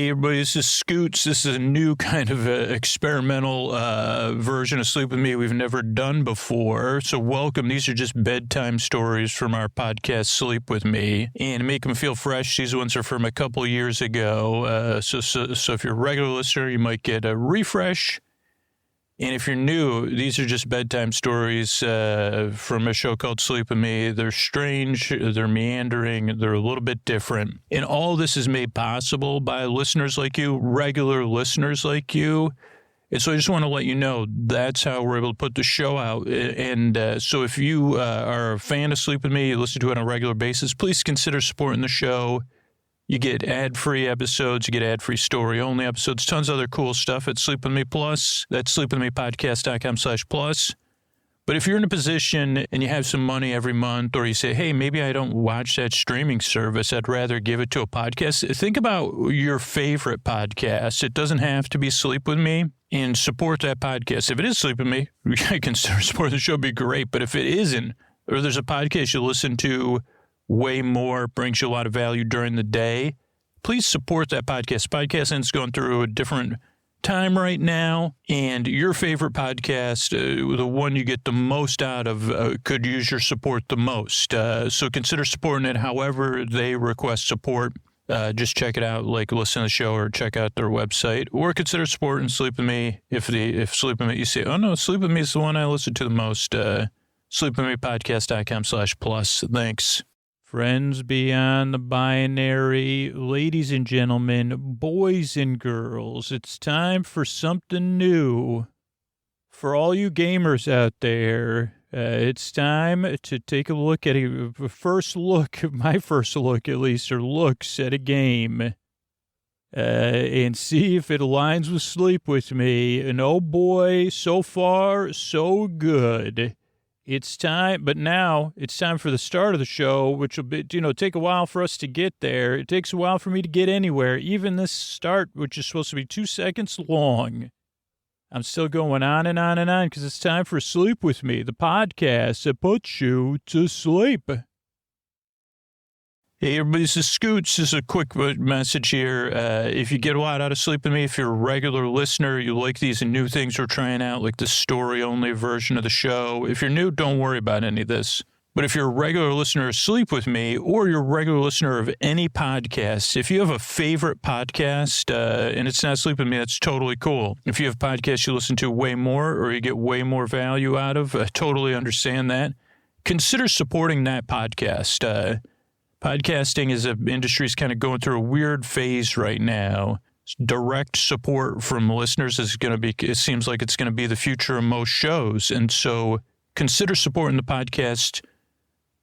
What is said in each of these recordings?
Hey, everybody, this is Scoots. This is a new kind of experimental version of Sleep With Me we've never done before. So welcome. These are just bedtime stories from our podcast, Sleep With Me. And to make them feel fresh, these ones are from a couple years ago. So if you're a regular listener, you might get a refresh. And if you're new, these are just bedtime stories from a show called Sleep With Me. They're strange, they're meandering, they're a little bit different. And all this is made possible by listeners like you, regular listeners like you. And so I just want to let you know that's how we're able to put the show out. And so if you are a fan of Sleep With Me, you listen to it on a regular basis, please consider supporting the show. You get ad-free episodes, you get ad-free story-only episodes, tons of other cool stuff at Sleep With Me Plus. That's sleepwithmepodcast.com/plus. But if you're in a position and you have some money every month, or you say, hey, maybe I don't watch that streaming service, I'd rather give it to a podcast, think about your favorite podcast. It doesn't have to be Sleep With Me, and support that podcast. If it is Sleep With Me, I consider supporting the show would be great. But if it isn't, or there's a podcast you listen to way more, brings you a lot of value during the day, please support that podcast. Podcasting's going through a different time right now, and your favorite podcast, the one you get the most out of, could use your support the most. So consider supporting it however they request support. Just check it out, like listen to the show or check out their website, or consider supporting Sleep With Me. If Sleep With Me, you say, oh no, Sleep With Me is the one I listen to the most, sleepwithmepodcast.com/plus. Thanks. Friends beyond the binary, ladies and gentlemen, boys and girls, it's time for something new. For all you gamers out there, it's time to take a look at my first look at least, or looks at a game, and see if it aligns with Sleep With Me. And oh boy, so far, so good. It's time, but now it's time for the start of the show, which will be, take a while for us to get there. It takes a while for me to get anywhere. Even this start, which is supposed to be 2 seconds long. I'm still going on and on and on because it's time for Sleep With Me, the podcast that puts you to sleep. Hey, everybody, this is Scoots. Just a quick message here. If you get a lot out of Sleep With Me, if you're a regular listener, you like these new things we're trying out, like the story-only version of the show. If you're new, don't worry about any of this. But if you're a regular listener of Sleep With Me, or you're a regular listener of any podcast, if you have a favorite podcast, and it's not Sleep With Me, that's totally cool. If you have podcasts you listen to way more, or you get way more value out of, I totally understand that. Consider supporting that podcast. Podcasting as an industry is kind of going through a weird phase right now. Direct support from listeners is going to be, it seems like it's going to be the future of most shows. And so consider supporting the podcast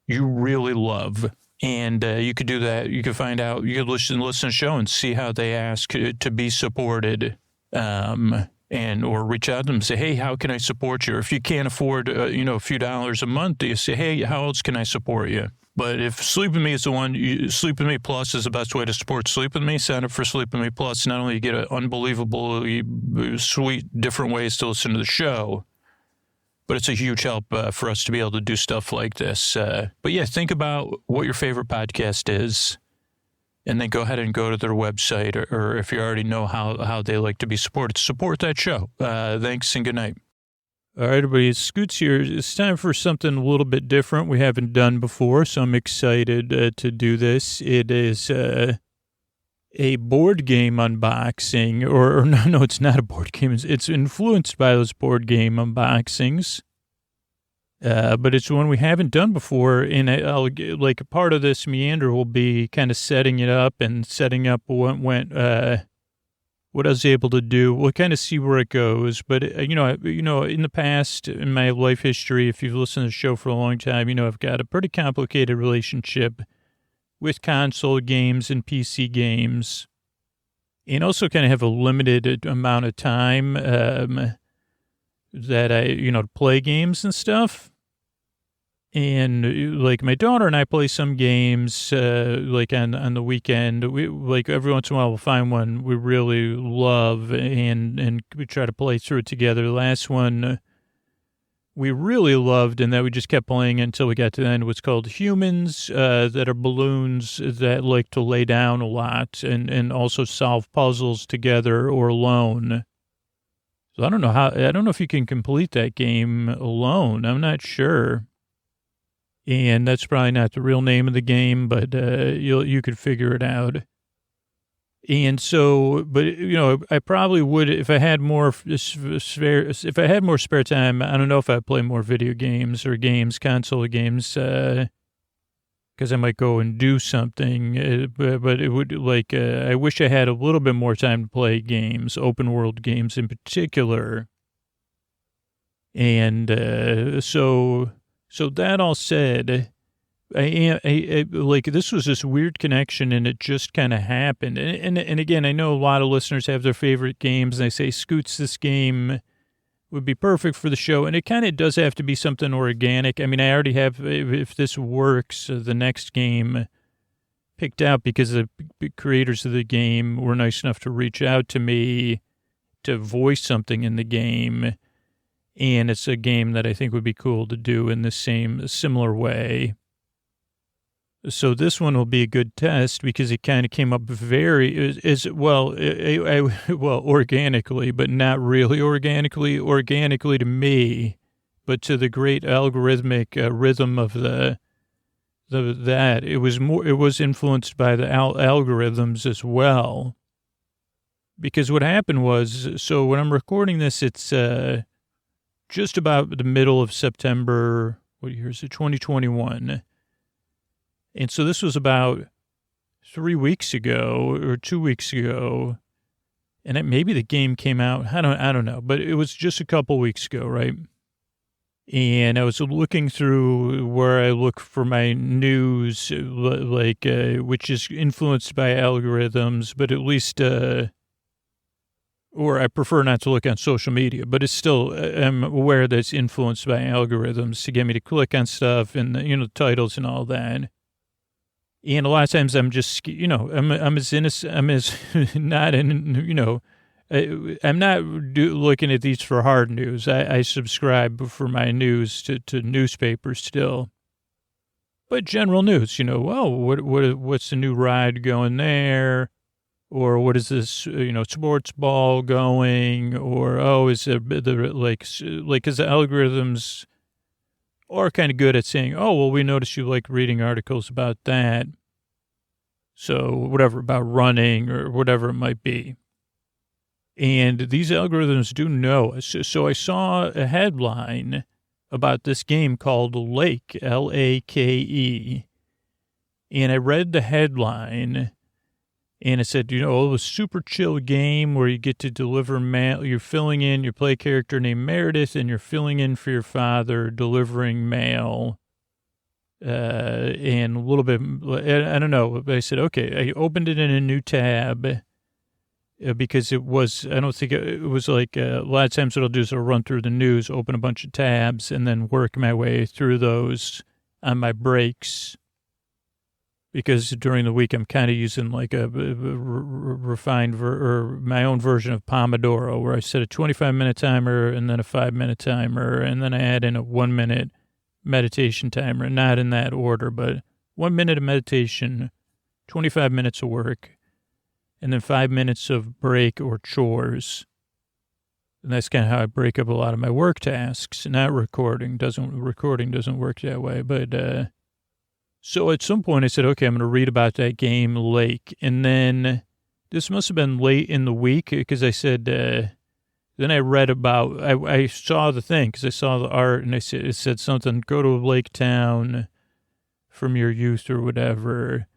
you really love. And you could do that. You could find out, you could listen to the show and see how they ask to be supported. Or reach out to them and say, hey, how can I support you? Or if you can't afford, a few dollars a month, you say, hey, how else can I support you? But if Sleep With Me is the one, Sleep With Me Plus is the best way to support Sleep With Me. Sign up for Sleep With Me Plus. Not only you get an unbelievably sweet, different ways to listen to the show, but it's a huge help for us to be able to do stuff like this. But yeah, think about what your favorite podcast is, and then go ahead and go to their website, or if you already know how they like to be supported, support that show. Thanks and good night. All right, everybody, it's Scoots here. It's time for something a little bit different we haven't done before, so I'm excited to do this. It is a board game unboxing, or no, it's not a board game. It's influenced by those board game unboxings, but it's one we haven't done before, and I'll like a part of this meander will be kind of setting it up and setting up what I was able to do. We'll kind of see where it goes. But, in the past, in my life history, if you've listened to the show for a long time, I've got a pretty complicated relationship with console games and PC games. And also kind of have a limited amount of time that I, to play games and stuff. And like my daughter and I play some games, like on the weekend. We like every once in a while we'll find one we really love, and we try to play through it together. The last one we really loved and that we just kept playing until we got to the end was called Humans, that are balloons that like to lay down a lot and also solve puzzles together or alone. So I don't know if you can complete that game alone. I'm not sure. And that's probably not the real name of the game, but you could figure it out. And so, but I probably would if I had more spare time. I don't know if I'd play more video games or console games, because I might go and do something. But it would I wish I had a little bit more time to play games, open world games in particular. And so that all said, I this was this weird connection and it just kind of happened. And again, I know a lot of listeners have their favorite games and they say, Scoots, this game would be perfect for the show. And it kind of does have to be something organic. I mean, I already have, if this works, the next game picked out because the creators of the game were nice enough to reach out to me to voice something in the game. And it's a game that I think would be cool to do in the similar way. So this one will be a good test because it kind of came up organically, but not really organically to me, but to the great algorithmic rhythm of that. It was influenced by the algorithms as well. Because what happened was, so when I'm recording this, it's just about the middle of September, what year is it, 2021. And so this was about 3 weeks ago or 2 weeks ago, and maybe the game came out. I don't know, but it was just a couple weeks ago, right? And I was looking through where I look for my news, which is influenced by algorithms, but at least, or I prefer not to look on social media, but it's still, I'm aware that it's influenced by algorithms to get me to click on stuff and, the titles and all that. And a lot of times I'm just, I'm as innocent, I'm as not in, I'm not looking at these for hard news. I subscribe for my news to newspapers still. But general news, what's the new ride going there? Or what is this, sports ball going? Or, is because the algorithms are kind of good at saying, oh, well, we noticed you like reading articles about that. So whatever, about running or whatever it might be. And these algorithms do know. So I saw a headline about this game called Lake, Lake. And I read the headline and it said, a super chill game where you get to deliver mail. You're filling in, you play a character named Meredith, and you're filling in for your father, delivering mail. And a little bit, I don't know, but I said, okay, I opened it in a new tab because it was, I don't think it was like a lot of times what I'll do is I'll run through the news, open a bunch of tabs, and then work my way through those on my breaks. Because during the week, I'm kind of using like a refined or my own version of Pomodoro, where I set a 25-minute timer and then a 5-minute timer, and then I add in a 1-minute meditation timer. Not in that order, but 1 minute of meditation, 25 minutes of work, and then 5 minutes of break or chores. And that's kind of how I break up a lot of my work tasks. Not recording. Recording doesn't work that way, but so at some point I said, okay, I'm going to read about that game, Lake. And then this must have been late in the week because I said, then I read about, I saw the thing because I saw the art and it said something, go to Lake Town from your youth or whatever.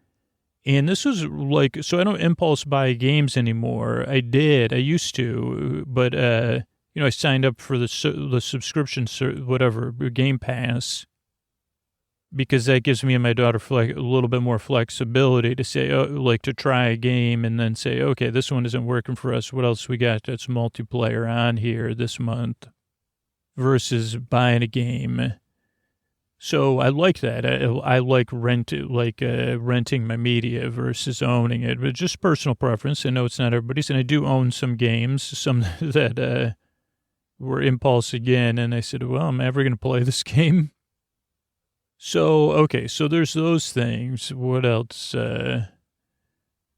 And this was like, so I don't impulse buy games anymore. I used to, but, I signed up for the subscription, whatever, Game Pass. Because that gives me and my daughter a little bit more flexibility to say, to try a game and then say, okay, this one isn't working for us. What else we got that's multiplayer on here this month versus buying a game. So I like that. I like renting my media versus owning it, but just personal preference. I know it's not everybody's, and I do own some games, some that were impulse again. And I said, well, I'm never going to play this game. So, okay, so there's those things. What else? So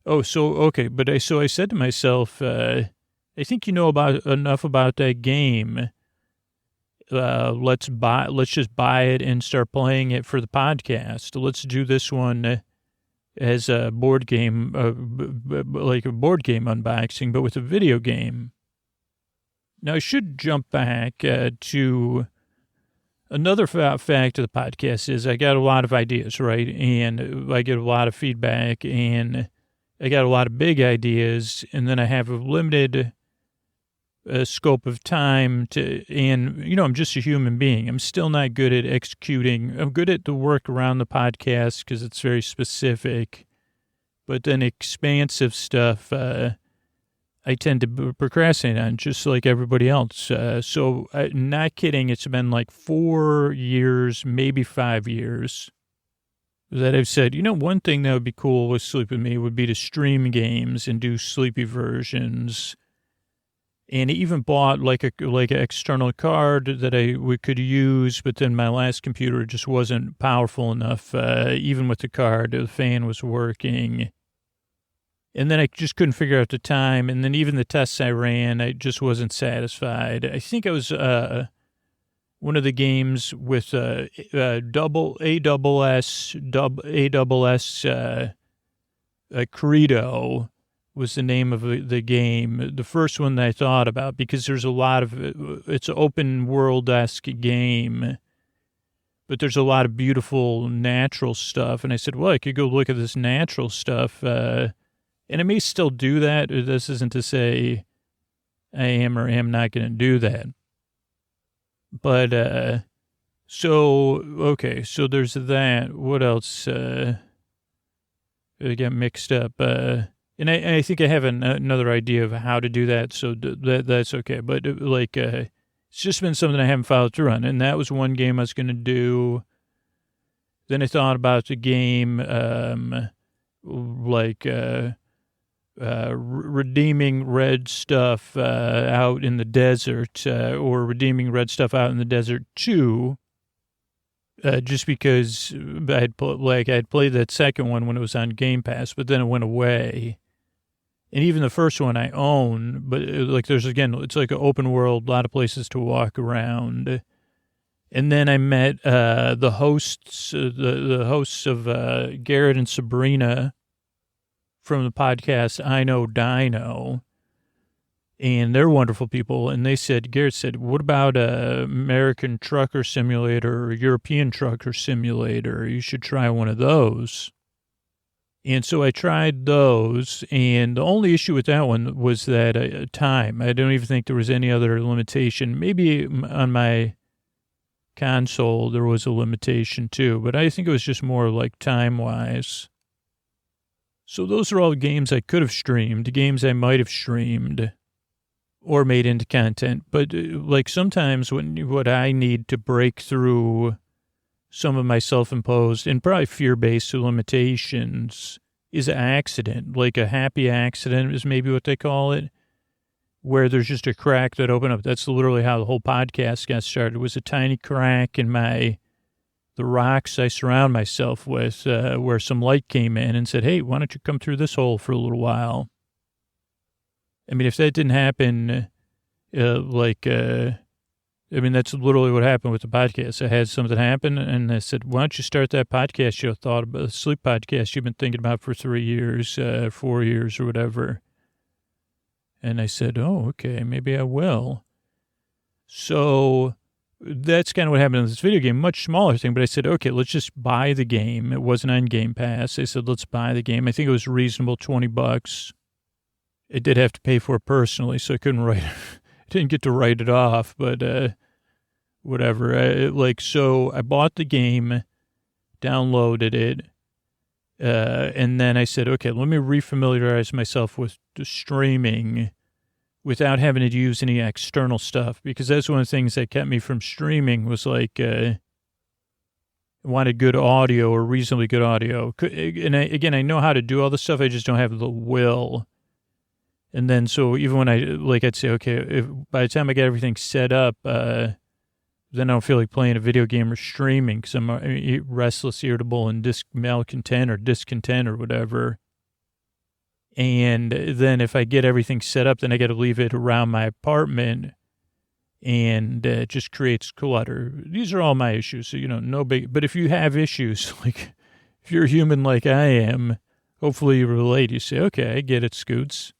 I said to myself, I think you know about enough about that game. Let's just buy it and start playing it for the podcast. Let's do this one as a board game, like a board game unboxing, but with a video game. Now, I should jump back to another fact of the podcast is I got a lot of ideas, right? And I get a lot of feedback, and I got a lot of big ideas, and then I have a limited scope of time and I'm just a human being. I'm still not good at executing. I'm good at the work around the podcast because it's very specific, but then expansive stuff, I tend to procrastinate on just like everybody else. Not kidding. It's been like 4 years, maybe 5 years that I've said, one thing that would be cool with Sleep With Me would be to stream games and do sleepy versions. And even bought like an external card that we could use, but then my last computer just wasn't powerful enough. Even with the card, the fan was working. And then I just couldn't figure out the time. And then even the tests I ran, I just wasn't satisfied. I think I was one of the games with Credo was the name of the game. The first one that I thought about, because there's a lot of, it's an open world-esque game, but there's a lot of beautiful natural stuff. And I said, well, I could go look at this natural stuff. And I may still do that. This isn't to say I am or am not going to do that. But, so there's that. What else? I got mixed up. And I think I have another idea of how to do that, so that's okay. But, it's just been something I haven't followed through on. And that was one game I was going to do. Then I thought about the game, redeeming red stuff out in the desert, or redeeming red stuff out in the desert 2. Just because I'd played that second one when it was on Game Pass, but then it went away. And even the first one I own, but it's like an open world, a lot of places to walk around. And then I met the hosts, the hosts of Garrett and Sabrina from the podcast I Know Dino. And they're wonderful people. And Garrett said, what about American Trucker Simulator or European Trucker Simulator? You should try one of those. And so I tried those, and the only issue with that one was that time. I don't even think there was any other limitation. Maybe on my console there was a limitation too, but I think it was just more like time-wise. So those are all games I could have streamed, games I might have streamed or made into content. But sometimes what I need to break through some of my self-imposed and probably fear-based limitations is an accident, like a happy accident is maybe what they call it, where there's just a crack that opened up. That's literally how the whole podcast got started. It was a tiny crack in the rocks I surround myself with, where some light came in and said, hey, why don't you come through this hole for a little while? I mean, if that didn't happen, that's literally what happened with the podcast. I had something happen, and I said, why don't you start that podcast you thought about, the sleep podcast you've been thinking about for 3 years, 4 years or whatever. And I said, oh, okay, maybe I will. So that's kind of what happened in this video game, much smaller thing. But I said, okay, let's just buy the game. It wasn't on Game Pass. I said, let's buy the game. I think it was reasonable, $20. I did have to pay for it personally, so I couldn't write it. Didn't get to write it off, but whatever. So I bought the game, downloaded it, and then I said, okay, let me refamiliarize myself with the streaming without having to use any external stuff, because that's one of the things that kept me from streaming was I wanted good audio or reasonably good audio. And I know how to do all this stuff. I just don't have the will. And then, so even when I'd say, okay, if by the time I get everything set up, then I don't feel like playing a video game or streaming because I'm restless, irritable, and malcontent or discontent or whatever. And then if I get everything set up, then I got to leave it around my apartment, and it just creates clutter. These are all my issues. So, no big, but if you have issues, like if you're human like I am, hopefully you relate. You say, okay, I get it, Scoots.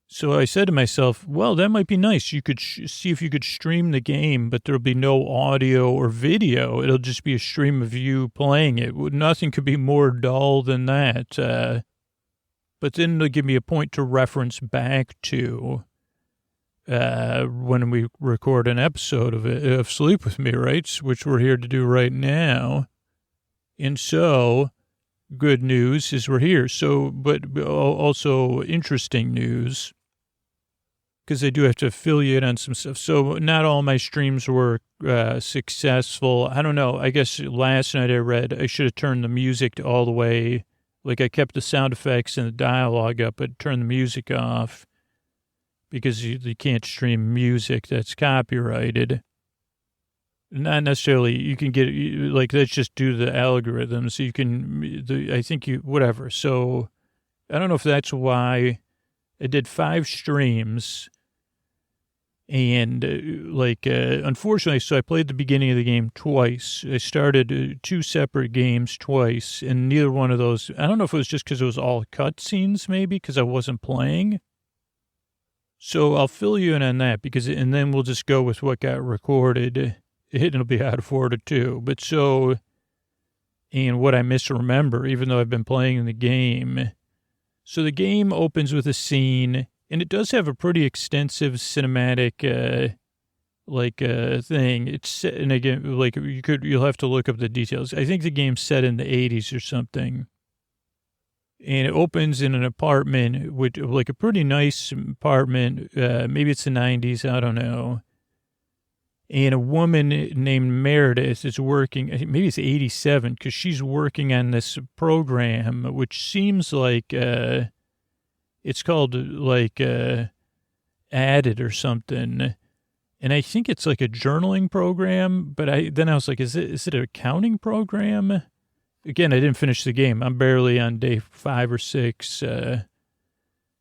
So I said to myself, well, that might be nice. You could see if you could stream the game, but there'll be no audio or video. It'll just be a stream of you playing it. Nothing could be more dull than that. But then they'll give me a point to reference back to when we record an episode of Sleep With Me, right? Which we're here to do right now. And so, good news is we're here. So, but also interesting news, because I do have to fill you in on some stuff. So not all my streams were successful. I don't know. I guess last night I read I should have turned the music all the way. Like I kept the sound effects and the dialogue up, but turned the music off because you can't stream music that's copyrighted. Not necessarily. You can get, like, that's just due to the algorithm. So you can, I think whatever. So I don't know if that's why I did 5 streams. And unfortunately, so I played the beginning of the game twice. I started 2 separate games twice, and neither one of those, I don't know if it was just because it was all cutscenes, maybe because I wasn't playing. So I'll fill you in on that and then we'll just go with what got recorded. It'll be out of order too. But so, and what I misremember, even though I've been playing the game. So the game opens with a scene. And it does have a pretty extensive cinematic, thing. It's, and again, like you'll have to look up the details. I think the game's set in the 80s or something. And it opens in an apartment, with like a pretty nice apartment. Maybe it's the 90s. I don't know. And a woman named Meredith is working, maybe it's 87, because she's working on this program, which seems like, it's called Added or something. And I think it's like a journaling program, but then I was like, is it an accounting program? Again, I didn't finish the game. I'm barely on day 5 or 6.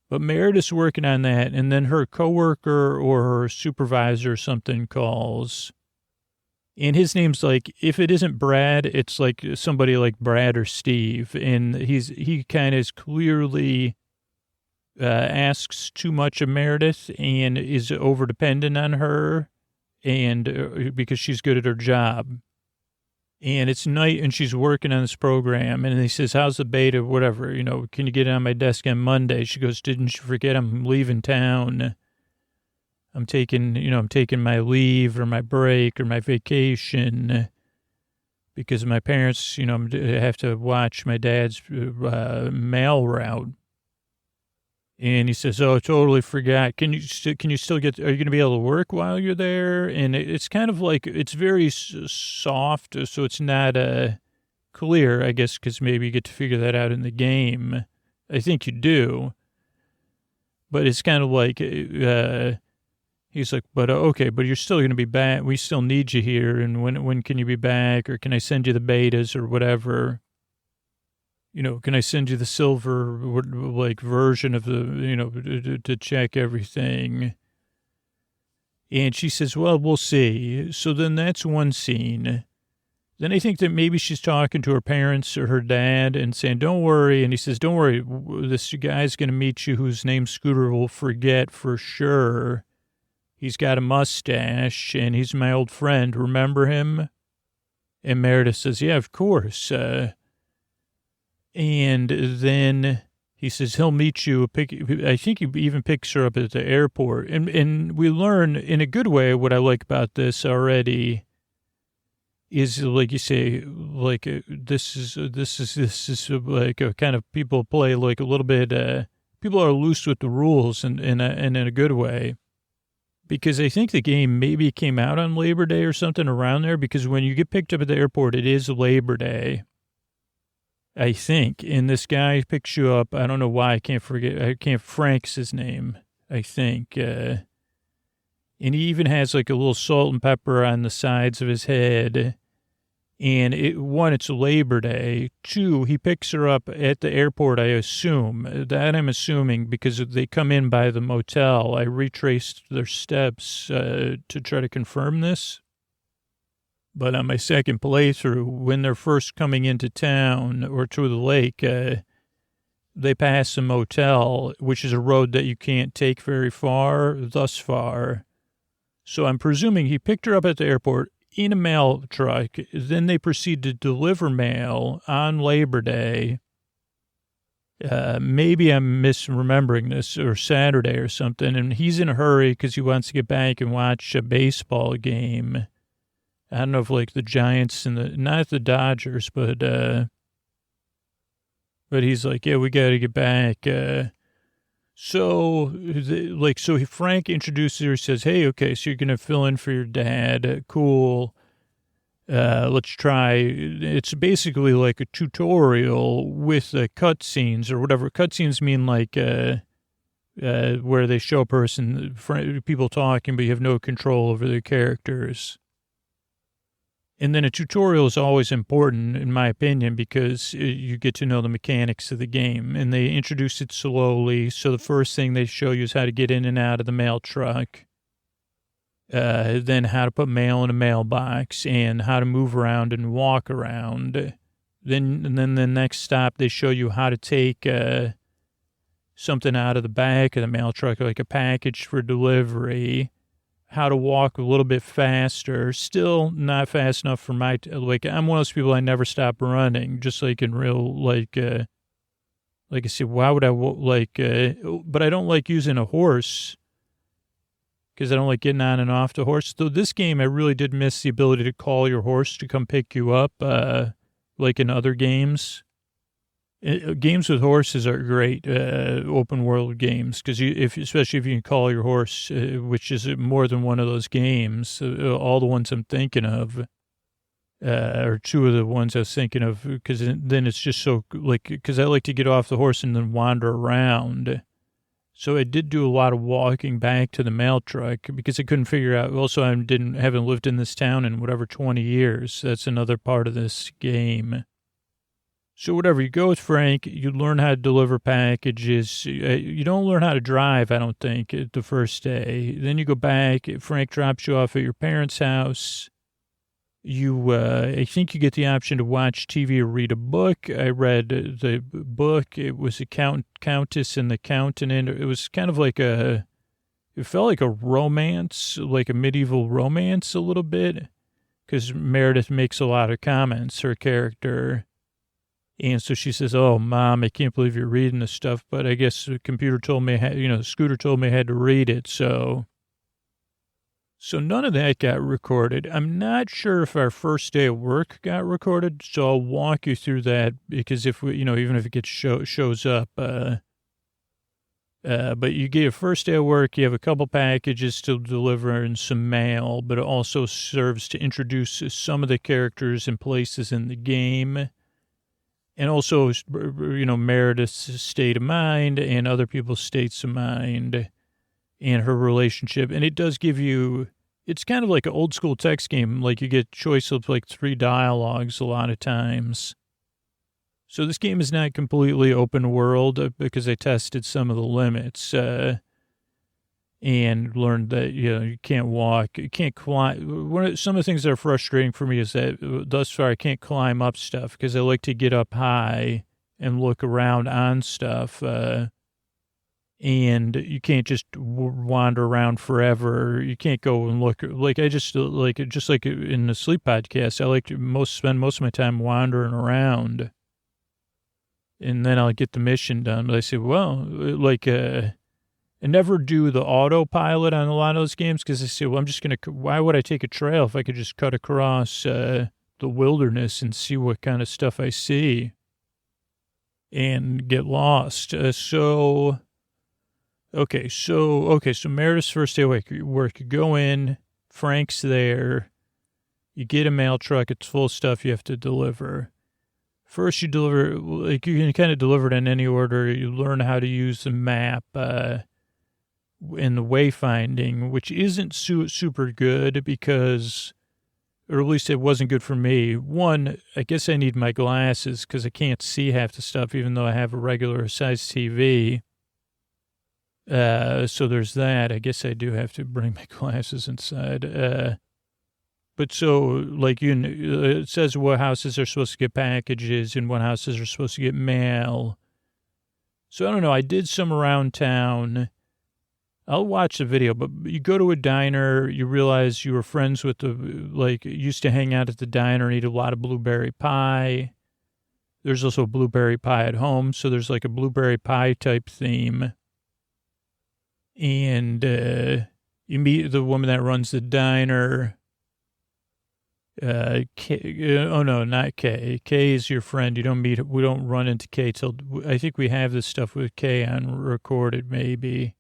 But Meredith's working on that. And then her coworker or her supervisor or something calls. And his name's like, if it isn't Brad, it's like somebody like Brad or Steve. And he kind of is clearly asks too much of Meredith and is over dependent on her, and because she's good at her job. And it's night and she's working on this program, and he says, how's the beta, whatever, can you get it on my desk on Monday? She goes, didn't you forget I'm leaving town? I'm taking my leave or my break or my vacation because my parents, have to watch my dad's mail route. And he says, oh, I totally forgot. Can you still get, are you going to be able to work while you're there? And it's kind of like, it's very soft, so it's not clear, I guess, because maybe you get to figure that out in the game. I think you do. But it's kind of like, he's like, but okay, but you're still going to be back. We still need you here. And when can you be back? Or can I send you the betas or whatever? Can I send you the silver, version of the, to check everything? And she says, well, we'll see. So then that's one scene. Then I think that maybe she's talking to her parents or her dad and saying, don't worry. And he says, don't worry, this guy's going to meet you whose name Scooter will forget for sure. He's got a mustache and he's my old friend. Remember him? And Meredith says, yeah, of course. And then he says he'll meet you. I think he even picks her up at the airport. And we learn in a good way what I like about this already is, like you say, like this is like a kind of, people play like a little bit. People are loose with the rules and in a good way. Because I think the game maybe came out on Labor Day or something around there. Because when you get picked up at the airport, it is Labor Day. I think. And this guy picks you up. I don't know why. Frank's his name, I think. And he even has like a little salt and pepper on the sides of his head. And it's Labor Day. 2, he picks her up at the airport, I assume. That I'm assuming because they come in by the motel. I retraced their steps to try to confirm this. But on my second playthrough, when they're first coming into town or to the lake, they pass a motel, which is a road that you can't take very far, thus far. So I'm presuming he picked her up at the airport in a mail truck. Then they proceed to deliver mail on Labor Day. Maybe I'm misremembering this, or Saturday or something. And he's in a hurry because he wants to get back and watch a baseball game. I don't know if like the Giants and not the Dodgers, but he's like, yeah, we got to get back. So Frank introduces her, says, hey, okay, so you're going to fill in for your dad. Cool. Let's try. It's basically like a tutorial with cutscenes or whatever. Cutscenes mean like where they show a person, people talking, but you have no control over their characters. And then a tutorial is always important, in my opinion, because you get to know the mechanics of the game. And they introduce it slowly. So the first thing they show you is how to get in and out of the mail truck. Then how to put mail in a mailbox and how to move around and walk around. Then the next stop, they show you how to take something out of the back of the mail truck, like a package for delivery. How to walk a little bit faster, still not fast enough for I'm one of those people, I never stop running, just like in real, like I said, why would I, but I don't like using a horse because I don't like getting on and off the horse. So this game, I really did miss the ability to call your horse to come pick you up, like in other games. Games with horses are great, open world games, because especially if you can call your horse, which is more than one of those games. All the ones I'm thinking of, or 2 of the ones I was thinking of, because then it's just so because I like to get off the horse and then wander around. So I did do a lot of walking back to the mail truck because I couldn't figure out. Also, I haven't lived in this town in 20 years. That's another part of this game. So whatever, you go with Frank, you learn how to deliver packages. You don't learn how to drive, I don't think, the first day. Then you go back. Frank drops you off at your parents' house. I think you get the option to watch TV or read a book. I read the book. It was a Countess and the Count, and it was kind of like it felt like a romance, like a medieval romance a little bit, because Meredith makes a lot of comments, her character. And so she says, oh, Mom, I can't believe you're reading this stuff. But I guess the computer told me, Scooter told me I had to read it. So none of that got recorded. I'm not sure if our first day of work got recorded. So I'll walk you through that because if we, even if it gets shows up, but you get your first day of work, you have a couple packages to deliver and some mail, but it also serves to introduce some of the characters and places in the game. And also, Meredith's state of mind and other people's states of mind and her relationship. And it does give you, it's kind of like an old school text game. Like you get choice of like 3 dialogues a lot of times. So this game is not completely open world because I tested some of the limits and learned that, you can't walk, you can't climb. Some of the things that are frustrating for me is that thus far I can't climb up stuff because I like to get up high and look around on stuff. And you can't just wander around forever. You can't go and look like just like in the sleep podcast. I like to spend most of my time wandering around, and then I'll get the mission done. But I say, well, I never do the autopilot on a lot of those games because I say, well, why would I take a trail if I could just cut across the wilderness and see what kind of stuff I see and get lost? So Meredith's first day of work, you go in, Frank's there, you get a mail truck, it's full of stuff you have to deliver. first you deliver, like you can kind of deliver it in any order. You learn how to use the map in the wayfinding, which isn't super good because, or at least it wasn't good for me. One, I guess I need my glasses because I can't see half the stuff, even though I have a regular size TV. So there's that. I guess I do have to bring my glasses inside. But so, like, it says what houses are supposed to get packages and what houses are supposed to get mail. So I don't know. I did some around town. I'll watch the video, but you go to a diner, you realize you were friends with used to hang out at the diner and eat a lot of blueberry pie. There's also blueberry pie at home, so there's like a blueberry pie type theme. And you meet the woman that runs the diner. Oh no, not Kay. Kay is your friend. We don't run into Kay till, I think we have this stuff with Kay on recorded maybe.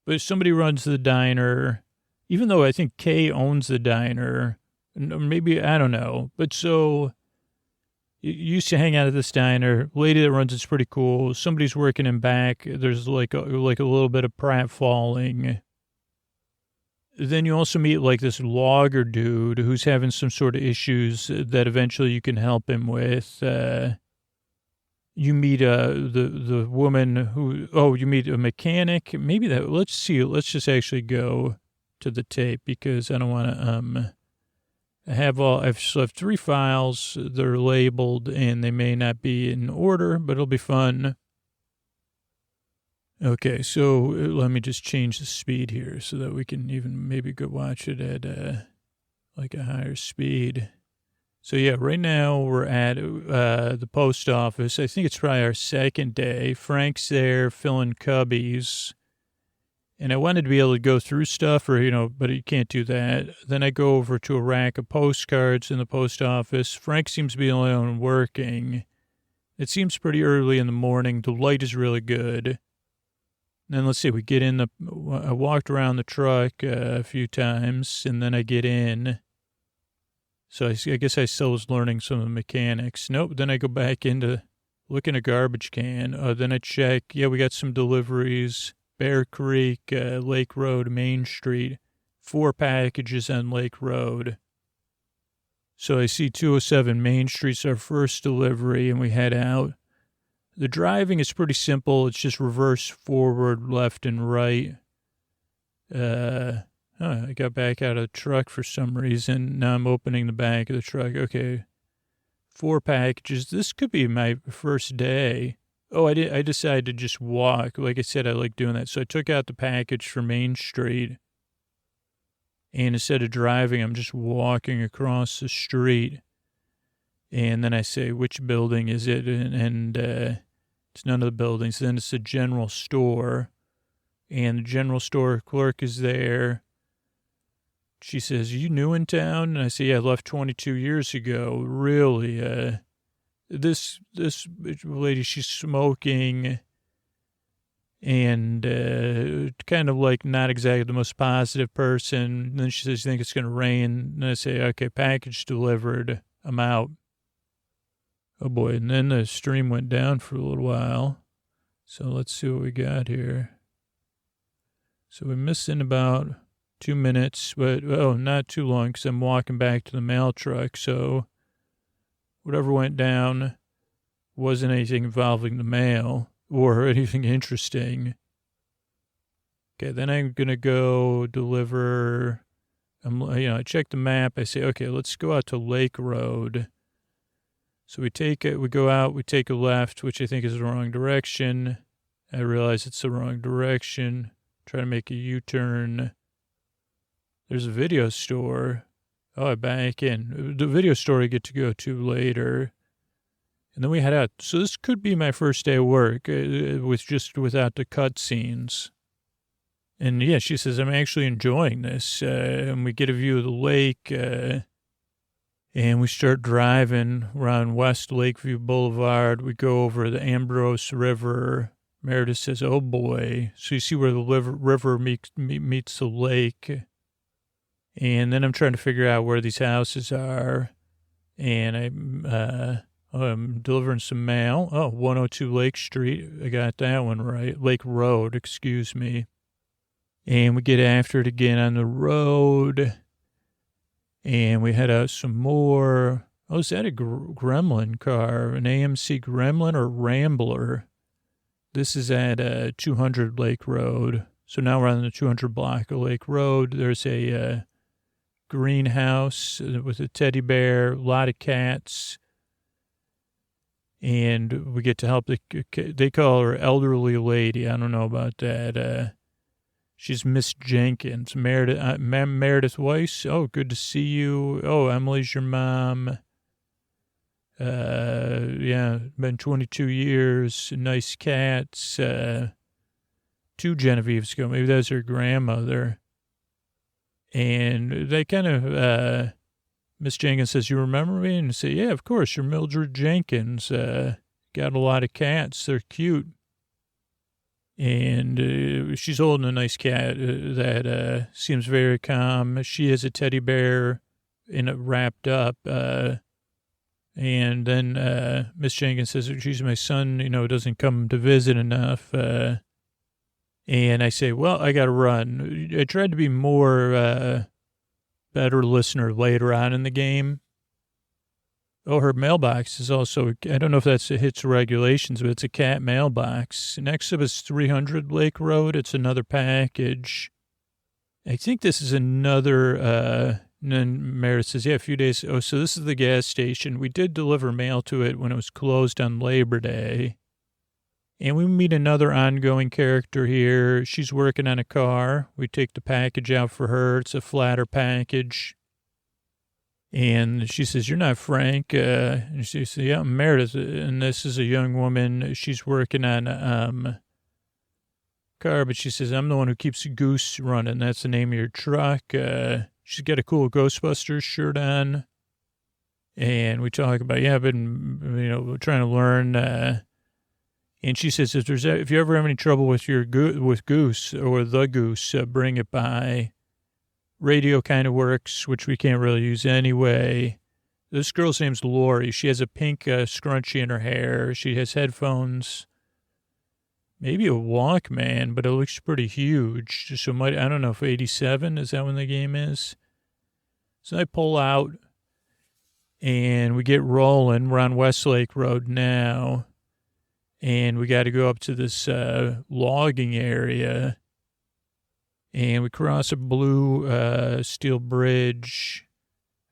But somebody runs the diner, even though I think Kay owns the diner. Maybe, I don't know. But so, you used to hang out at this diner. Lady that runs it's pretty cool. Somebody's working in back. There's like a little bit of pratfalling. Then you also meet like this logger dude who's having some sort of issues that eventually you can help him with. You meet the woman you meet a mechanic. Maybe let's see. Let's just actually go to the tape because I don't want to, I've 3 files. They're labeled and they may not be in order, but it'll be fun. Okay, so let me just change the speed here so that we can even maybe go watch it at like a higher speed. So yeah, right now we're at the post office. I think it's probably our second day. Frank's there filling cubbies. And I wanted to be able to go through stuff but you can't do that. Then I go over to a rack of postcards in the post office. Frank seems to be the only one working. It seems pretty early in the morning. The light is really good. Then let's see, we get in I walked around the truck a few times, and then I get in. So I guess I still was learning some of the mechanics. Nope, then I go back into look in a garbage can. Then I check, we got some deliveries. Bear Creek, Lake Road, Main Street. 4 packages on Lake Road. So I see 207 Main Street's our first delivery, and we head out. The driving is pretty simple. It's just reverse, forward, left, and right. I got back out of the truck for some reason. Now I'm opening the back of the truck. Okay. 4 packages. This could be my first day. Oh, I decided to just walk. Like I said, I like doing that. So I took out the package for Main Street. And instead of driving, I'm just walking across the street. And then I say, which building is it? And it's none of the buildings. Then it's a general store. And the general store clerk is there. She says, you new in town? And I say, yeah, I left 22 years ago. Really? This lady, she's smoking. And kind of like not exactly the most positive person. And then she says, you think it's going to rain? And I say, okay, package delivered. I'm out. Oh, boy. And then the stream went down for a little while. So let's see what we got here. So we're missing about 2 minutes, but, not too long because I'm walking back to the mail truck. So whatever went down wasn't anything involving the mail or anything interesting. Okay, then I'm going to go deliver. I check the map. I say, okay, let's go out to Lake Road. So we go out, we take a left, which I think is the wrong direction. I realize it's the wrong direction. Try to make a U-turn. There's a video store. Oh, I back in. The video store I get to go to later. And then we head out. So this could be my first day of work without the cutscenes. And yeah, she says, I'm actually enjoying this. And we get a view of the lake. And we start driving. We're on West Lakeview Boulevard. We go over the Ambrose River. Meredith says, oh, boy. So you see where the river meets the lake. And then I'm trying to figure out where these houses are. And Delivering some mail. Oh, 102 Lake Street. I got that one right. Lake Road, excuse me. And we get after it again on the road. And we head out some more. Oh, is that a Gremlin car? An AMC Gremlin or Rambler? This is at 200 Lake Road. So now we're on the 200 block of Lake Road. There's a greenhouse with a teddy bear, a lot of cats. And we get to help they call her elderly lady. I don't know about that. She's Miss Jenkins, Meredith Weiss. Oh, good to see you. Oh, Emily's your mom. Yeah, been 22 years. Nice cats. 2 Genevieves ago. Maybe that's her grandmother. And they kind of, Miss Jenkins says, you remember me? And I say, yeah, of course, you're Mildred Jenkins. Got a lot of cats. They're cute. And she's holding a nice cat that seems very calm. She has a teddy bear wrapped up. And then Miss Jenkins says, geez, my son, doesn't come to visit enough. And I say, well, I got to run. I tried to be more better listener later on in the game. Oh, her mailbox is also, I don't know if that's hits regulations, but it's a cat mailbox. Next up is 300 Lake Road. It's another package. I think this is another, and then Meredith says, yeah, a few days. Oh, so this is the gas station. We did deliver mail to it when it was closed on Labor Day. And we meet another ongoing character here. She's working on a car. We take the package out for her. It's a flatter package. And she says, you're not Frank. And she says, yeah, I'm Meredith. And this is a young woman. She's working on a car, but she says, I'm the one who keeps Goose running. That's the name of your truck. She's got a cool Ghostbusters shirt on. And we talk about, yeah, I've been, trying to learn. And she says, if you ever have any trouble with with Goose or the Goose, bring it by. Radio kind of works, which we can't really use anyway. This girl's name's Lori. She has a pink scrunchie in her hair. She has headphones. Maybe a Walkman, but it looks pretty huge. So I don't know if 87, is that when the game is? So I pull out, and we get rolling. We're on Westlake Road now. And we got to go up to this logging area. And we cross a blue steel bridge.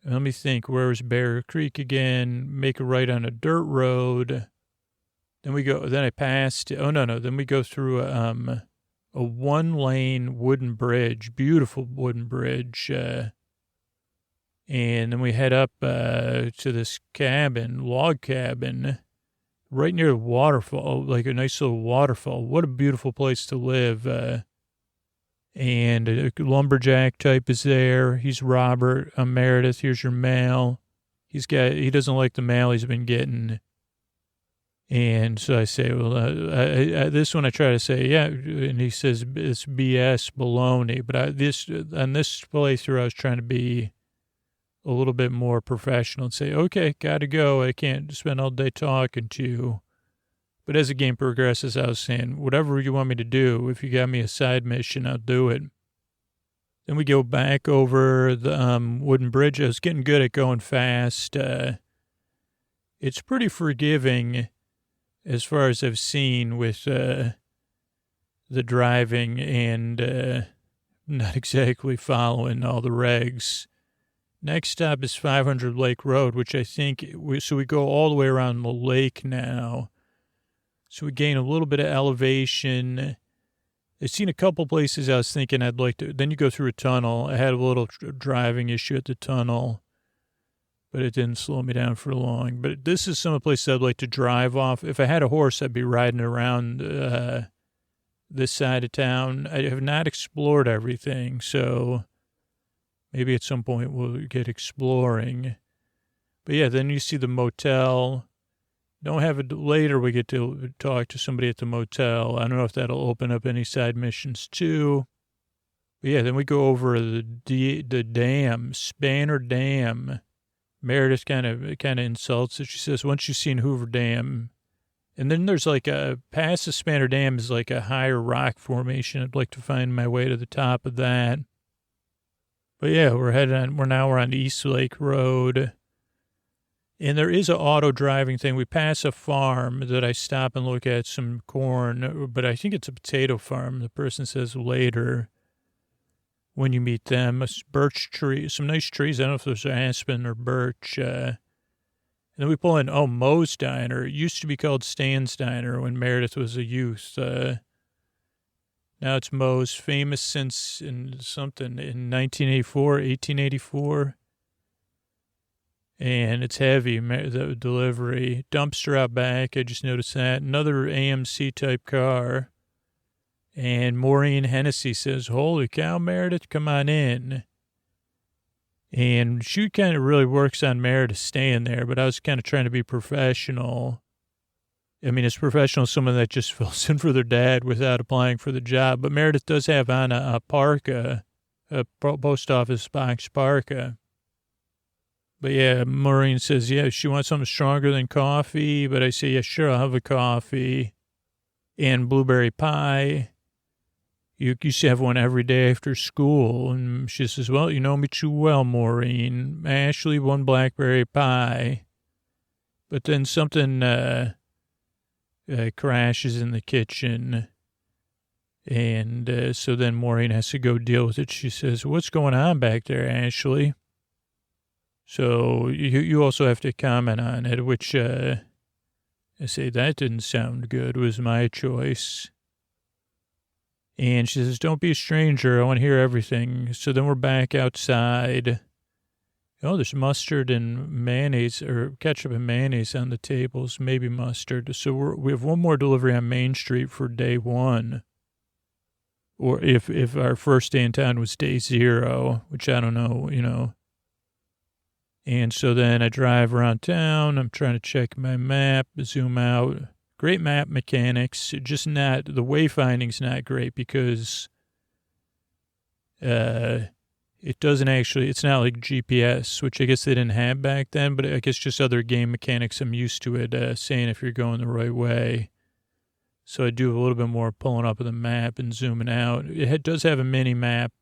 Let me think. Where was Bear Creek again? Make a right on a dirt road. Then I passed. Oh, no. Then we go through a one-lane wooden bridge. Beautiful wooden bridge. And then we head up to this log cabin. Right near the waterfall, like a nice little waterfall. What a beautiful place to live. And a lumberjack type is there. He's Robert. I'm Meredith. Here's your mail. He doesn't like the mail he's been getting. And so I say, well, this one I try to say, yeah. And he says, it's BS, baloney. But on this playthrough, I was trying to be a little bit more professional and say, okay, got to go. I can't spend all day talking to you. But as the game progresses, I was saying, whatever you want me to do, if you got me a side mission, I'll do it. Then we go back over the wooden bridge. I was getting good at going fast. It's pretty forgiving as far as I've seen with the driving and not exactly following all the regs. Next stop is 500 Lake Road, which I think, so we go all the way around the lake now. So we gain a little bit of elevation. I've seen a couple places I was thinking I'd like to, then you go through a tunnel. I had a little driving issue at the tunnel, but it didn't slow me down for long. But this is some of the places I'd like to drive off. If I had a horse, I'd be riding around this side of town. I have not explored everything, so maybe at some point we'll get exploring. But yeah, then you see the motel. Don't have it later. We get to talk to somebody at the motel. I don't know if that'll open up any side missions too. But yeah, then we go over the dam, Spanner Dam. Meredith kind of insults it. She says, once you've seen Hoover Dam, and then there's like past the Spanner Dam is like a higher rock formation. I'd like to find my way to the top of that. But yeah, we're on East Lake Road. And there is an auto driving thing. We pass a farm that I stop and look at some corn, but I think it's a potato farm. The person says later when you meet them, a birch tree, some nice trees. I don't know if those are aspen or birch. And then we pull in, Moe's Diner. It used to be called Stan's Diner when Meredith was a youth. Now it's Moe's, famous since in 1884. And it's heavy, the delivery. Dumpster out back, I just noticed that. Another AMC type car. And Maureen Hennessy says, holy cow, Meredith, come on in. And she kind of really works on Meredith staying there, but I was kind of trying to be professional. I mean, it's professional, someone that just fills in for their dad without applying for the job. But Meredith does have on a parka, a post office box parka. But yeah, Maureen says, yeah, she wants something stronger than coffee. But I say, yeah, sure, I'll have a coffee and blueberry pie. You used to have one every day after school. And she says, well, you know me too well, Maureen. Ashley, one blackberry pie. But then something crashes in the kitchen. And so then Maureen has to go deal with it. She says, what's going on back there, Ashley? So you also have to comment on it, which I say that didn't sound good, was my choice. And she says, don't be a stranger. I want to hear everything. So then we're back outside. Oh, there's mustard and mayonnaise, or ketchup and mayonnaise on the tables, maybe mustard. So we have one more delivery on Main Street for day one. Or if our first day in town was day 0, which I don't know, you know. And so then I drive around town. I'm trying to check my map, zoom out. Great map mechanics, just not, the wayfinding's not great because it doesn't actually, it's not like GPS, which I guess they didn't have back then, but I guess just other game mechanics, I'm used to it saying if you're going the right way. So I do a little bit more pulling up of the map and zooming out. It does have a mini map.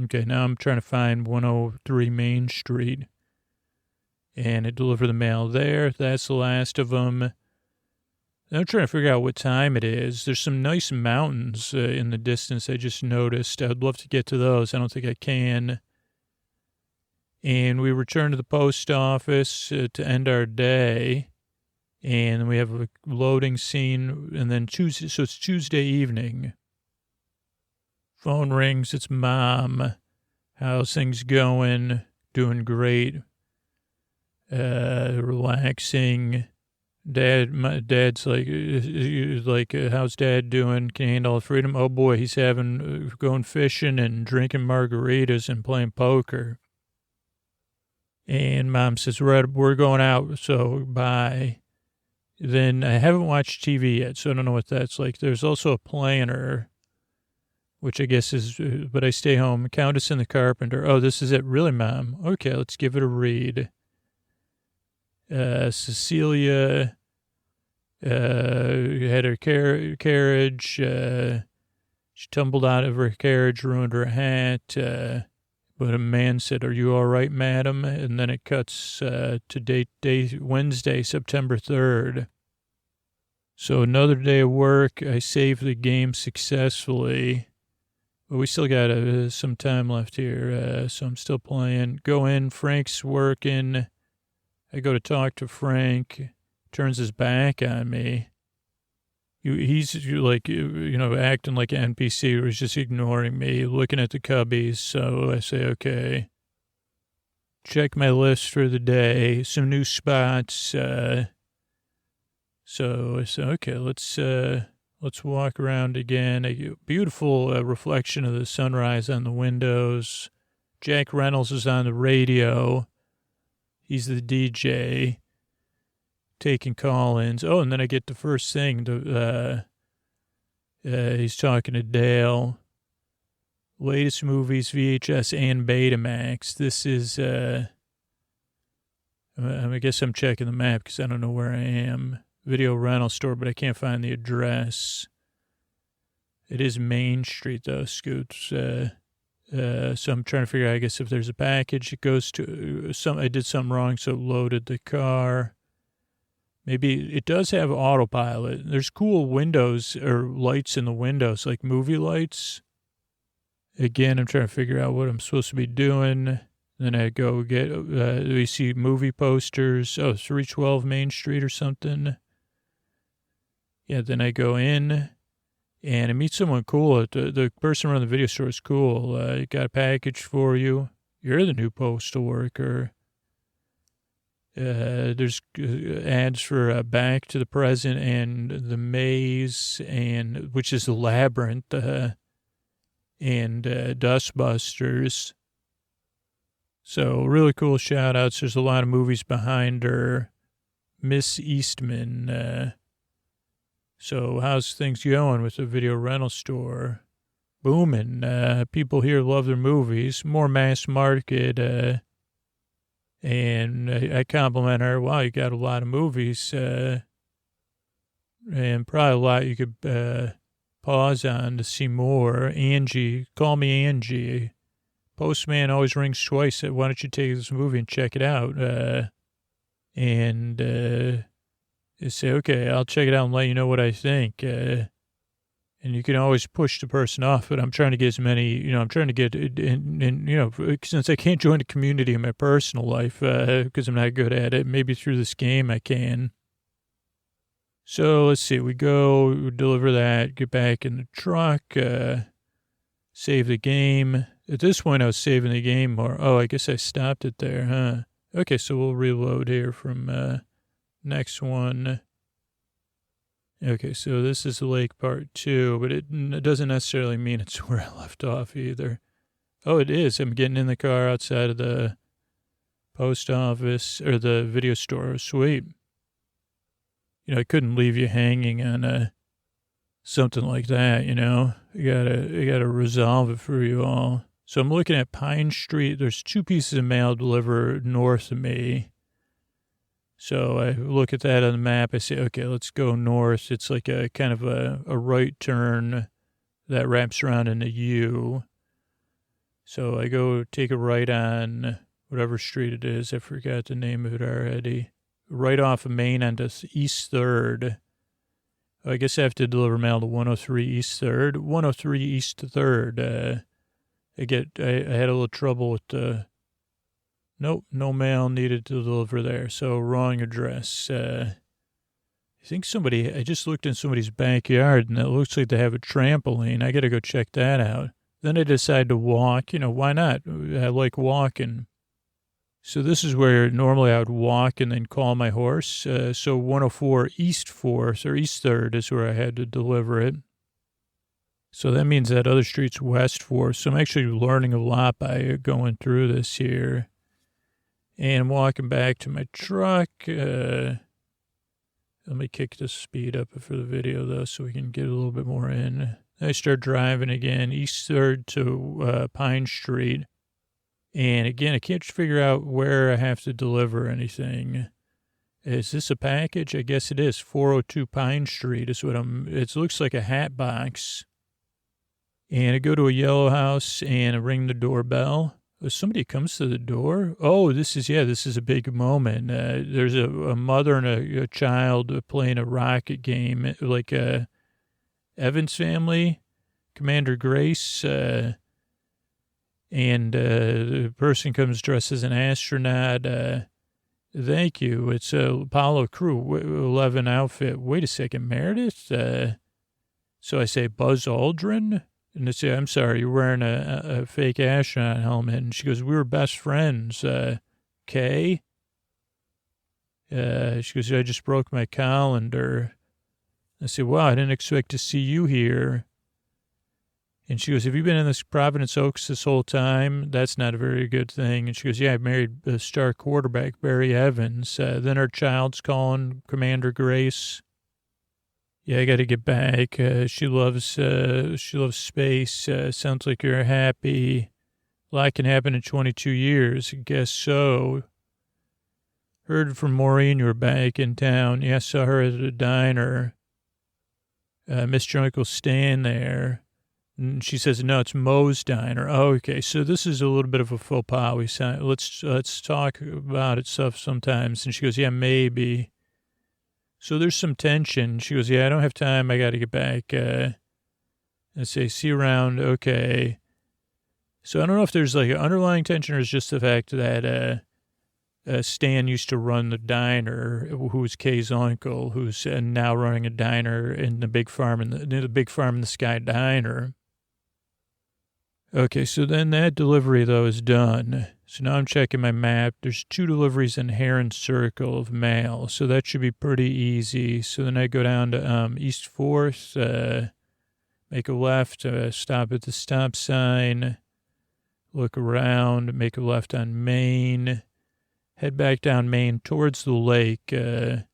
Okay, now I'm trying to find 103 Main Street. And I deliver the mail there. That's the last of them. I'm trying to figure out what time it is. There's some nice mountains in the distance I just noticed. I'd love to get to those. I don't think I can. And we return to the post office to end our day. And we have a loading scene. And then Tuesday, so it's Tuesday evening. Phone rings. It's Mom. How's things going? Doing great. Relaxing. My dad's like, how's Dad doing? Can he handle freedom? Oh boy, he's going fishing and drinking margaritas and playing poker. And Mom says, we're going out, so bye. Then I haven't watched TV yet, so I don't know what that's like. There's also a planner, which I guess is, but I stay home. Countess and the Carpenter. Oh, this is it. Really, Mom? Okay, let's give it a read. Cecilia had her carriage. She tumbled out of her carriage, ruined her hat. But a man said, are you all right, madam? And then it cuts to day Wednesday, September 3rd. So another day of work. I saved the game successfully. But we still got some time left here, so I'm still playing. Go in. Frank's working. I go to talk to Frank, turns his back on me. He's like, acting like an NPC, or he's just ignoring me, looking at the cubbies. So I say, okay. Check my list for the day, some new spots. So I say, okay, let's walk around again. A beautiful reflection of the sunrise on the windows. Jack Reynolds is on the radio. He's the DJ taking call-ins. Oh, and then I get the first thing. He's talking to Dale. Latest movies, VHS and Betamax. This is I guess I'm checking the map because I don't know where I am. Video rental store, but I can't find the address. It is Main Street, though, Scoots. So I'm trying to figure out, I guess, if there's a package, it goes to I did something wrong, so it loaded the car. Maybe it does have autopilot. There's cool windows or lights in the windows, like movie lights. Again, I'm trying to figure out what I'm supposed to be doing. Then I go get, we see movie posters. Oh, 312 Main Street or something. Yeah, then I go in and I meet someone cool. The person running the video store is cool. Got a package for you. You're the new postal worker. There's ads for Back to the Present and The Maze, and which is the Labyrinth, and Dustbusters. So really cool shout outs. There's a lot of movies behind her. Miss Eastman. So how's things going with the video rental store? Booming. People here love their movies. More mass market. And I compliment her. Wow, you got a lot of movies. And probably a lot you could pause on to see more. Angie. Call me Angie. Postman always rings twice. Why don't you take this movie and check it out? And you say, okay, I'll check it out and let you know what I think. And you can always push the person off, but I'm trying to get as many, I'm trying to get, since I can't join the community in my personal life, because I'm not good at it, maybe through this game I can. So let's see, we deliver that, get back in the truck, save the game. At this point, I was saving the game more. Oh, I guess I stopped it there, huh? Okay, so we'll reload here from next one. Okay, so this is the lake part 2, but it doesn't necessarily mean it's where I left off either. Oh, it is. I'm getting in the car outside of the post office or the video store. Sweet. I couldn't leave you hanging on something like that, I gotta resolve it for you all. So I'm looking at Pine Street. There's 2 pieces of mail delivered north of me. So I look at that on the map. I say, okay, let's go north. It's like a kind of a right turn that wraps around in a U. So I go take a right on whatever street it is. I forgot the name of it already. Right off of Main onto East 3rd. I guess I have to deliver mail to 103 East 3rd. 103 East 3rd. I had a little trouble with the... Nope, no mail needed to deliver there. So wrong address. I think I just looked in somebody's backyard and it looks like they have a trampoline. I got to go check that out. Then I decided to walk. Why not? I like walking. So this is where normally I would walk and then call my horse. So 104 East 4th or East 3rd is where I had to deliver it. So that means that other street's West 4th. So I'm actually learning a lot by going through this here. And I'm walking back to my truck. Let me kick the speed up for the video, though, so we can get a little bit more in. I start driving again, East 3rd to Pine Street. And again, I can't figure out where I have to deliver anything. Is this a package? I guess it is. 402 Pine Street is what it looks like a hat box. And I go to a yellow house and I ring the doorbell. Somebody comes to the door. Oh, this is a big moment. There's a mother and a child playing a rocket game, like Evans family, Commander Grace, and the person comes dressed as an astronaut. Thank you. It's Apollo Crew 11 outfit. Wait a second, Meredith? So I say, Buzz Aldrin? And I say, I'm sorry, you're wearing a fake astronaut helmet. And she goes, we were best friends. Kay? She goes, I just broke my calendar. I said, wow, I didn't expect to see you here. And she goes, have you been in this Providence Oaks this whole time? That's not a very good thing. And she goes, yeah, I married the star quarterback, Barry Evans. Then our child's calling Commander Grace. Yeah, I got to get back. She loves space. Sounds like you're happy. A lot can happen in 22 years. I guess so. Heard from Maureen you were back in town. Yeah, saw her at a diner. Miss your Uncle Stan there. And she says, no, it's Moe's Diner. Oh, okay, so this is a little bit of a faux pas. Let's talk about it stuff sometimes. And she goes, yeah, maybe. So there's some tension. She goes, yeah, I don't have time. I got to get back. I say, see you around. Okay. So I don't know if there's like an underlying tension or it's just the fact that Stan used to run the diner, who was Kay's uncle, who's now running a diner in the big farm in the Sky Diner. Okay, so then that delivery, though, is done. So now I'm checking my map. There's 2 deliveries in Heron Circle of mail, so that should be pretty easy. So then I go down to East 4th, make a left, stop at the stop sign, look around, make a left on Main, head back down Main towards the lake. Then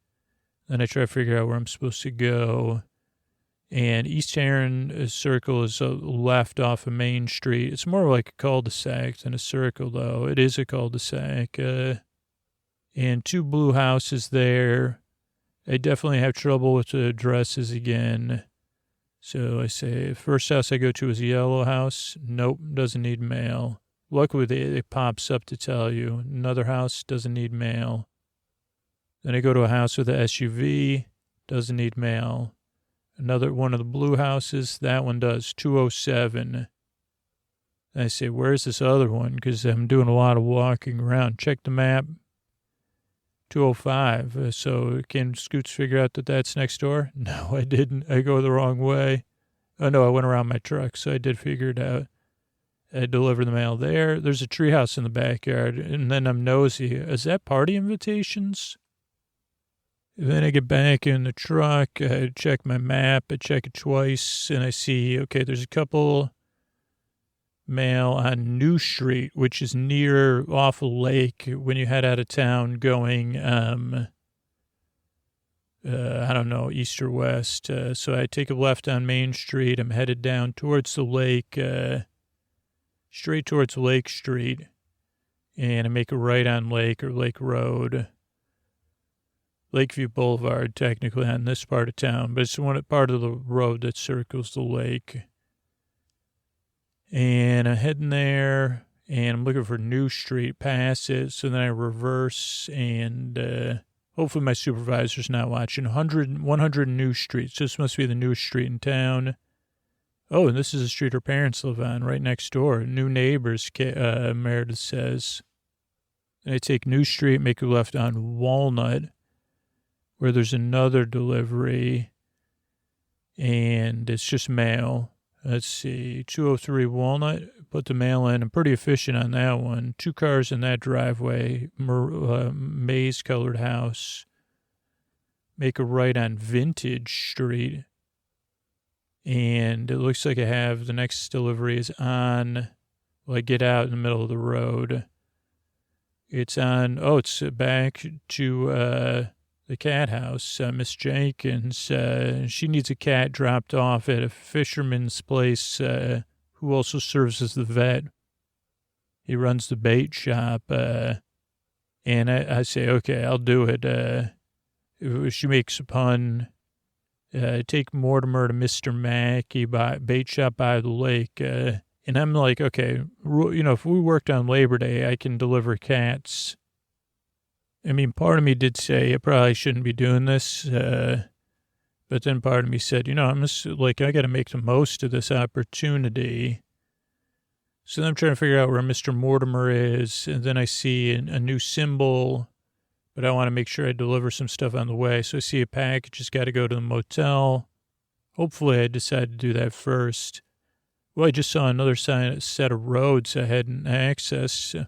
I try to figure out where I'm supposed to go. And East Heron Circle is left off of Main Street. It's more like a cul-de-sac than a circle, though. It is a cul-de-sac. And 2 blue houses there. I definitely have trouble with the addresses again. So I say, first house I go to is a yellow house. Nope, doesn't need mail. Luckily, it pops up to tell you. Another house doesn't need mail. Then I go to a house with a SUV. Doesn't need mail. Another one of the blue houses, that one does, 207. I say, where's this other one? Because I'm doing a lot of walking around. Check the map. 205. So can Scoots figure out that that's next door? No, I didn't. I go the wrong way. Oh, no, I went around my truck, so I did figure it out. I deliver the mail there. There's a treehouse in the backyard, and then I'm nosy. Is that party invitations? Then I get back in the truck, I check my map, I check it twice, and I see, okay, there's a couple mail on New Street, which is near off a lake when you head out of town going, I don't know, east or west. So I take a left on Main Street. I'm headed down towards the lake, straight towards Lake Street, and I make a right on Lake or Lake Road. Lakeview Boulevard, technically, on this part of town, but it's one part of the road that circles the lake. And I'm heading there, and I'm looking for New Street, pass it, so then I reverse, and hopefully my supervisor's not watching. 100 New Street, so this must be the newest street in town. Oh, and this is a street her parents live on, right next door. New neighbors, Meredith says. And I take New Street, make a left on Walnut, where there's another delivery, and it's just mail. Let's see, 203 Walnut, put the mail in. I'm pretty efficient on that one. 2 cars in that driveway, maize-colored house. Make a right on Vintage Street, and it looks like I have the next delivery is on, well, I get out in the middle of the road. It's on, it's back to, the cat house, Miss Jenkins, she needs a cat dropped off at a fisherman's place who also serves as the vet. He runs the bait shop, and I say, okay, I'll do it. She makes a pun. Take Mortimer to Mr. Mackey bait shop by the lake. And I'm like, okay, if we worked on Labor Day, I can deliver cats. I mean, part of me did say I probably shouldn't be doing this, but then part of me said, I'm just I got to make the most of this opportunity. So then I'm trying to figure out where Mr. Mortimer is, and then I see a new symbol, but I want to make sure I deliver some stuff on the way. So I see a package, just got to go to the motel. Hopefully I decide to do that first. Well, I just saw another set of roads I hadn't accessed.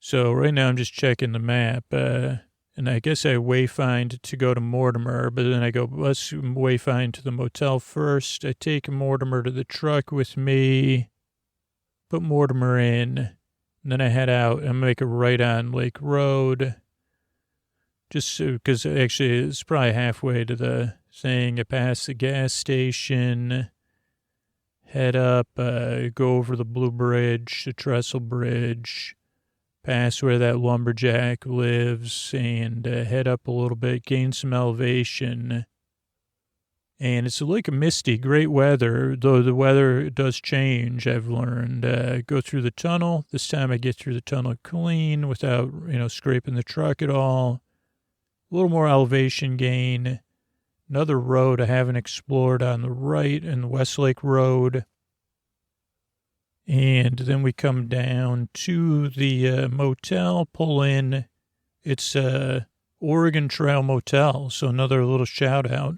So right now I'm just checking the map, and I guess I wayfind to go to Mortimer, but then I go, let's wayfind to the motel first. I take Mortimer to the truck with me, put Mortimer in, and then I head out and make a right on Lake Road, just because actually it's probably halfway to the thing. I pass the gas station, head up, go over the Blue Bridge, the Trestle Bridge, past where that lumberjack lives and head up a little bit, gain some elevation. And it's like a misty, great weather, though the weather does change, I've learned. Go through the tunnel. This time I get through the tunnel clean without, scraping the truck at all. A little more elevation gain. Another road I haven't explored on the right in the Westlake Road. And then we come down to the motel, pull in. It's Oregon Trail Motel, so another little shout out.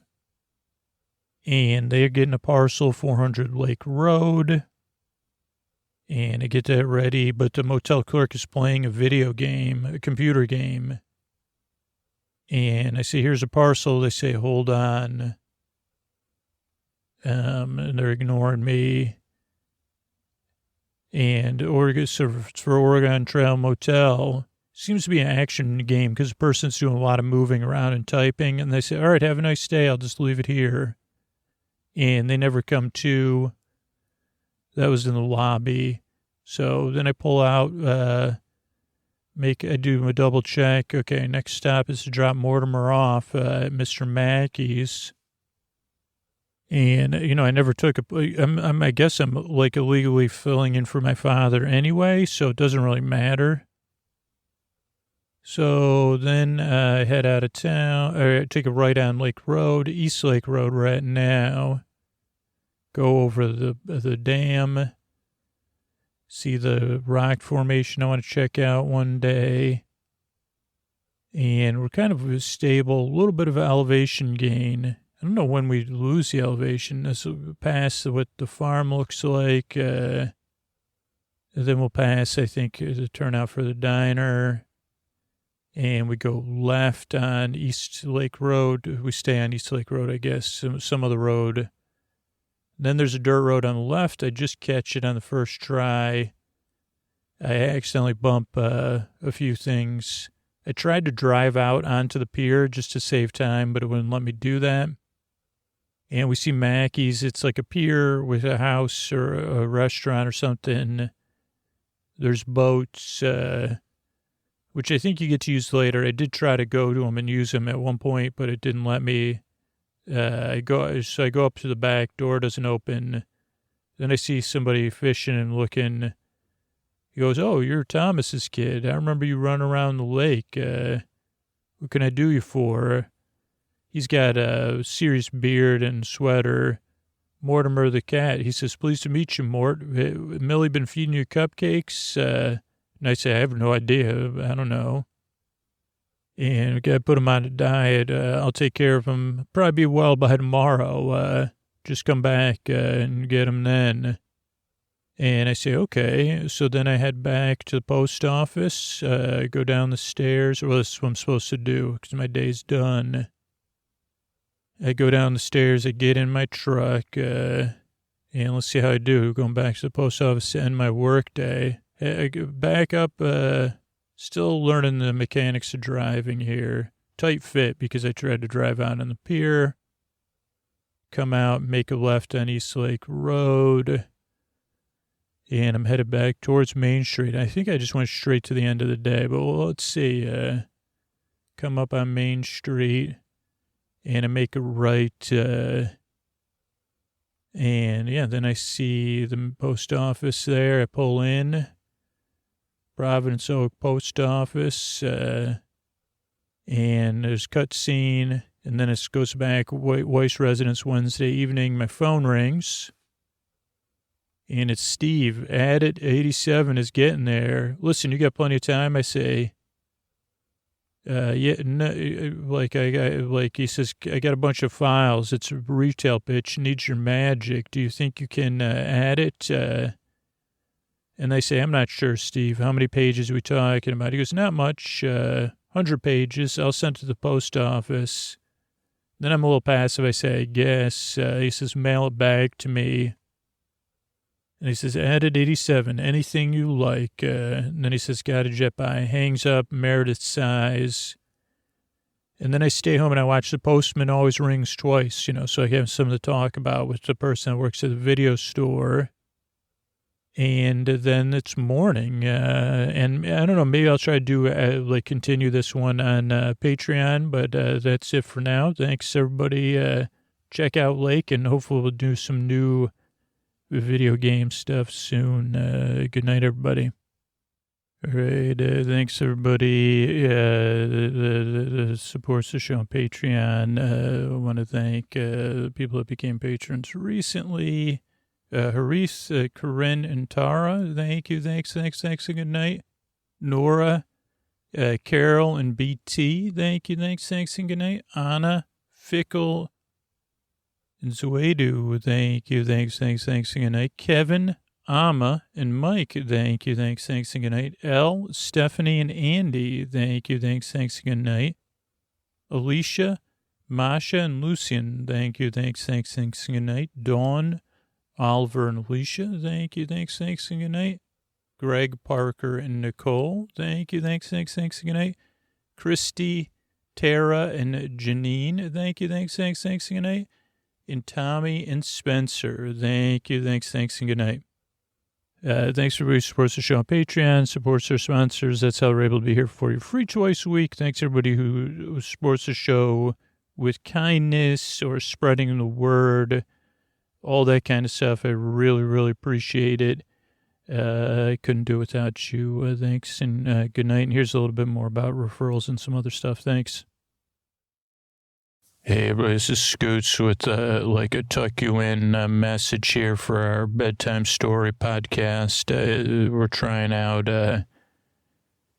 And they're getting a parcel, 400 Lake Road. And I get that ready, but the motel clerk is playing a video game, a computer game. And I say, here's a parcel. They say, hold on. And they're ignoring me. And Oregon, so for Oregon Trail Motel, seems to be an action game because the person's doing a lot of moving around and typing. And they say, all right, have a nice day. I'll just leave it here. And they never come to. That was in the lobby. So then I pull out, I do a double check. Okay, next stop is to drop Mortimer off at Mr. Mackey's. And, I never took I guess I'm like illegally filling in for my father anyway, so it doesn't really matter. So then I head out of town, or take a right on Lake Road, East Lake Road right now. Go over the dam, see the rock formation I want to check out one day. And we're kind of stable, a little bit of elevation gain. I don't know when we lose the elevation. This will pass what the farm looks like. Then we'll pass, I think, the turnout for the diner. And we go left on East Lake Road. We stay on East Lake Road, I guess, some other road. Then there's a dirt road on the left. I just catch it on the first try. I accidentally bump a few things. I tried to drive out onto the pier just to save time, but it wouldn't let me do that. And we see Mackey's. It's like a pier with a house or a restaurant or something. There's boats, which I think you get to use later. I did try to go to them and use them at one point, but it didn't let me. I go up to the back, door doesn't open. Then I see somebody fishing and looking. He goes, oh, you're Thomas's kid. I remember you running around the lake. What can I do you for? He's got a serious beard and sweater. Mortimer the cat. He says, pleased to meet you, Mort. Millie been feeding you cupcakes? And I say, I have no idea. I don't know. And we got to put him on a diet. I'll take care of him. Probably be well by tomorrow. Just come back and get him then. And I say, okay. So then I head back to the post office, go down the stairs. Well, this is what I'm supposed to do because my day's done. I go down the stairs, I get in my truck, and let's see how I do. Going back to the post office to end my work day. I go back up, still learning the mechanics of driving here. Tight fit because I tried to drive out on the pier. Come out, make a left on East Lake Road. And I'm headed back towards Main Street. I think I just went straight to the end of the day, but let's see. Come up on Main Street. And I make a right, and yeah, then I see the post office there. I pull in, Providence Oak Post Office, and there's cutscene, and then it goes back, Weiss Residence Wednesday evening. My phone rings, and it's Steve. Added 87 is getting there. Listen, you got plenty of time, I say. Yeah, no, like he says, I got a bunch of files. It's a retail pitch. Needs your magic. Do you think you can add it? And they say, I'm not sure, Steve. How many pages are we talking about? He goes, not much. 100 pages. I'll send it to the post office. Then I'm a little passive. I say, I guess. He says, mail it back to me. And he says, added 87, anything you like. And then he says, got a jet by. Hangs up, Meredith sighs. And then I stay home and I watch The Postman Always Rings Twice, so I have something to talk about with the person that works at the video store. And then it's morning. And I don't know, maybe I'll try to do, continue this one on Patreon, but that's it for now. Thanks, everybody. Check out Lake, and hopefully we'll do some new video game stuff soon. Good night, everybody. All right, thanks, everybody that supports the show on Patreon. I want to thank the people that became patrons recently. Harith, Corinne, and Tara, thank you, thanks, and good night. Nora, Carol, and BT, thank you, thanks, and good night. Anna, Fickle, and Zuedu, thank you, thanks, and good night. Kevin, Amma, and Mike, thank you, thanks, and good night. Elle, Stephanie, and Andy, thank you, thanks, and good night. Alicia, Masha, and Lucian, thank you, thanks, and good night. Dawn, Oliver, and Alicia, thank you, thanks, and good night. Greg, Parker, and Nicole, thank you, thanks, and good night. Christy, Tara, and Janine, thank you, thanks, and good night. And Tommy and Spencer, thank you, thanks, and good night. Thanks for everybody who supports the show on Patreon, supports our sponsors. That's how we're able to be here for you free twice a week. Thanks everybody who supports the show with kindness or spreading the word, all that kind of stuff. I really, really appreciate it. I couldn't do it without you. Thanks, and good night. And here's a little bit more about referrals and some other stuff. Thanks. Hey, everybody, this is Scoots with a tuck you in message here for our bedtime story podcast. We're trying out, and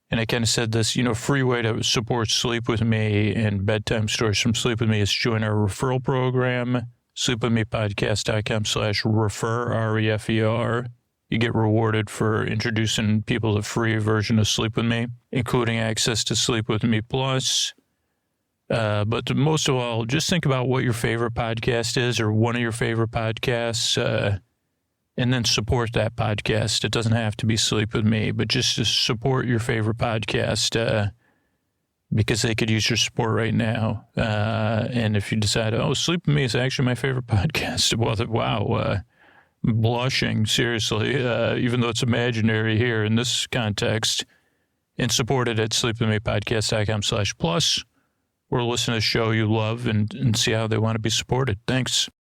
I kind of said this, free way to support Sleep With Me and bedtime stories from Sleep With Me is join our referral program, sleepwithmepodcast.com/refer, REFER. You get rewarded for introducing people to the free version of Sleep With Me, including access to Sleep With Me Plus. But most of all, just think about what your favorite podcast is or one of your favorite podcasts, and then support that podcast. It doesn't have to be Sleep With Me, but just to support your favorite podcast because they could use your support right now. And if you decide, Sleep With Me is actually my favorite podcast, well, wow, I'm blushing, seriously, even though it's imaginary here in this context, and support it at sleepwithmepodcast.com/plus. Or listen to a show you love and see how they want to be supported. Thanks.